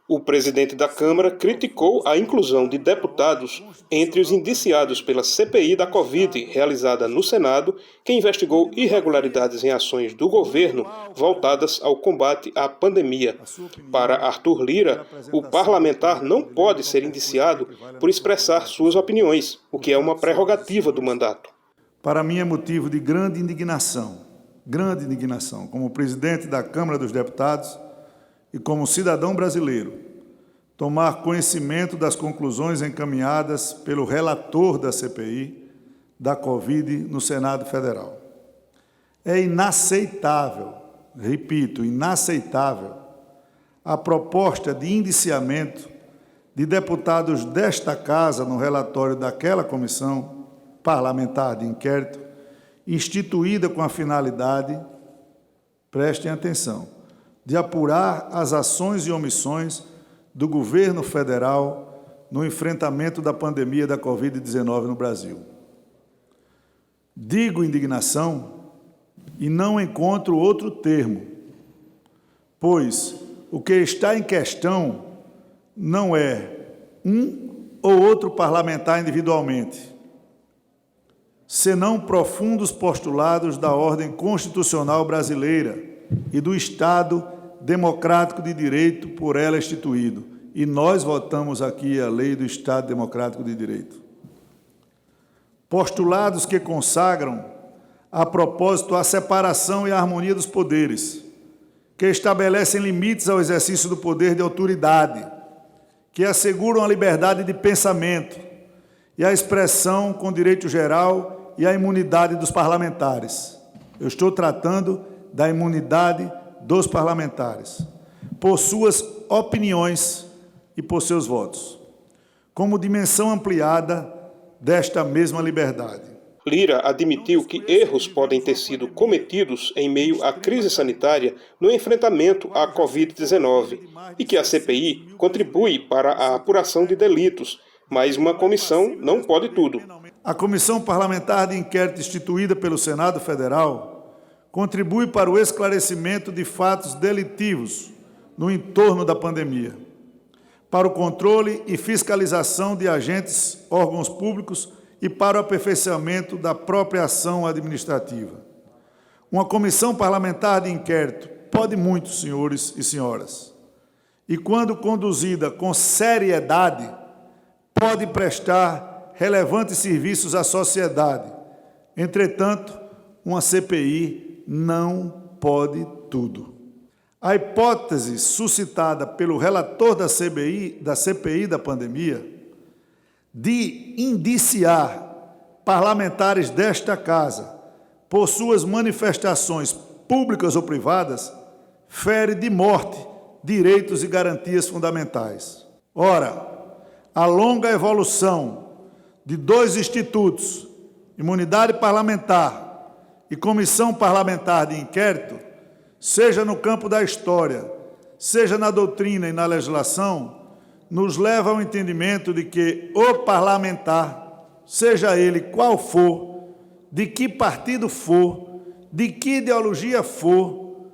O presidente da Câmara criticou a inclusão de deputados entre os indiciados pela CPI da Covid, realizada no Senado, que investigou irregularidades em ações do governo voltadas ao combate à pandemia. Para Arthur Lira, o parlamentar não pode ser indiciado por expressar suas opiniões, o que é uma prerrogativa do mandato. Para mim é motivo de grande indignação, como presidente da Câmara dos Deputados e como cidadão brasileiro, tomar conhecimento das conclusões encaminhadas pelo relator da CPI da Covid no Senado Federal. É inaceitável, repito, inaceitável, a proposta de indiciamento de deputados desta Casa no relatório daquela comissão parlamentar de inquérito, instituída com a finalidade, prestem atenção, de apurar as ações e omissões do governo federal no enfrentamento da pandemia da Covid-19 no Brasil. Digo indignação e não encontro outro termo, pois o que está em questão não é um ou outro parlamentar individualmente, senão profundos postulados da ordem constitucional brasileira e do Estado democrático de direito por ela instituído. E nós votamos aqui a Lei do Estado Democrático de Direito. Postulados que consagram, a propósito, a separação e a harmonia dos poderes, que estabelecem limites ao exercício do poder de autoridade, que asseguram a liberdade de pensamento e a expressão com direito geral e a imunidade dos parlamentares. Eu estou tratando da imunidade dos parlamentares, por suas opiniões e por seus votos, como dimensão ampliada desta mesma liberdade. Lira admitiu que erros podem ter sido cometidos em meio à crise sanitária no enfrentamento à Covid-19 e que a CPI contribui para a apuração de delitos, mas uma comissão não pode tudo. A Comissão Parlamentar de Inquérito instituída pelo Senado Federal contribui para o esclarecimento de fatos delitivos no entorno da pandemia, para o controle e fiscalização de agentes, órgãos públicos e para o aperfeiçoamento da própria ação administrativa. Uma comissão parlamentar de inquérito pode muito, senhores e senhoras, e quando conduzida com seriedade, pode prestar relevantes serviços à sociedade. Entretanto, uma CPI não pode tudo. A hipótese suscitada pelo relator da CPI da pandemia de indiciar parlamentares desta Casa por suas manifestações públicas ou privadas fere de morte direitos e garantias fundamentais. Ora, a longa evolução de dois institutos, imunidade parlamentar e comissão parlamentar de inquérito, seja no campo da história, seja na doutrina e na legislação, nos leva ao entendimento de que o parlamentar, seja ele qual for, de que partido for, de que ideologia for,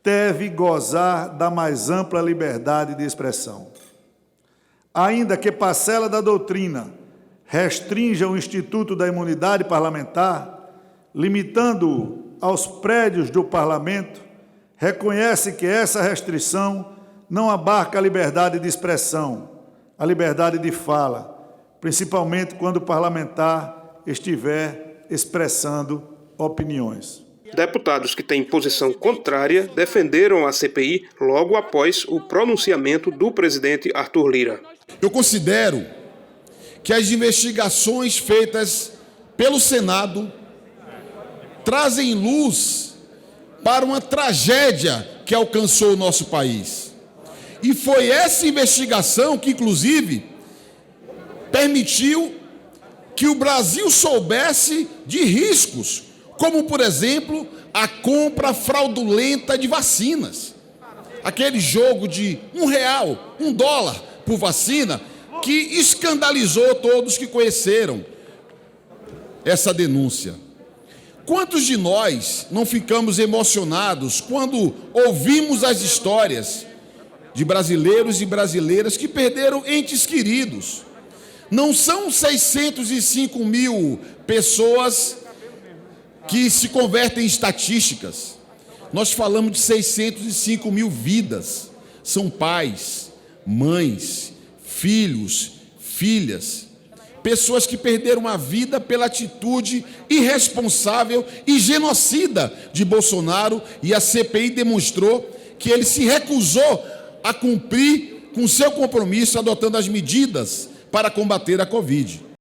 deve gozar da mais ampla liberdade de expressão. Ainda que parcela da doutrina restrinja o instituto da imunidade parlamentar, limitando-o aos prédios do parlamento, reconhece que essa restrição não abarca a liberdade de expressão, a liberdade de fala, principalmente quando o parlamentar estiver expressando opiniões. Deputados que têm posição contrária defenderam a CPI logo após o pronunciamento do presidente Arthur Lira. Eu considero que as investigações feitas pelo Senado trazem luz para uma tragédia que alcançou o nosso país. E foi essa investigação que, inclusive, permitiu que o Brasil soubesse de riscos, como, por exemplo, a compra fraudulenta de vacinas. Aquele jogo de R$1, $1 por vacina, que escandalizou todos que conheceram essa denúncia. Quantos de nós não ficamos emocionados quando ouvimos as histórias de brasileiros e brasileiras que perderam entes queridos. Não são 605 mil pessoas que se convertem em estatísticas. Nós falamos de 605 mil vidas. São pais, mães, filhos, filhas, pessoas que perderam a vida pela atitude irresponsável e genocida de Bolsonaro, e a CPI demonstrou que ele se recusou a cumprir com seu compromisso adotando as medidas para combater a Covid.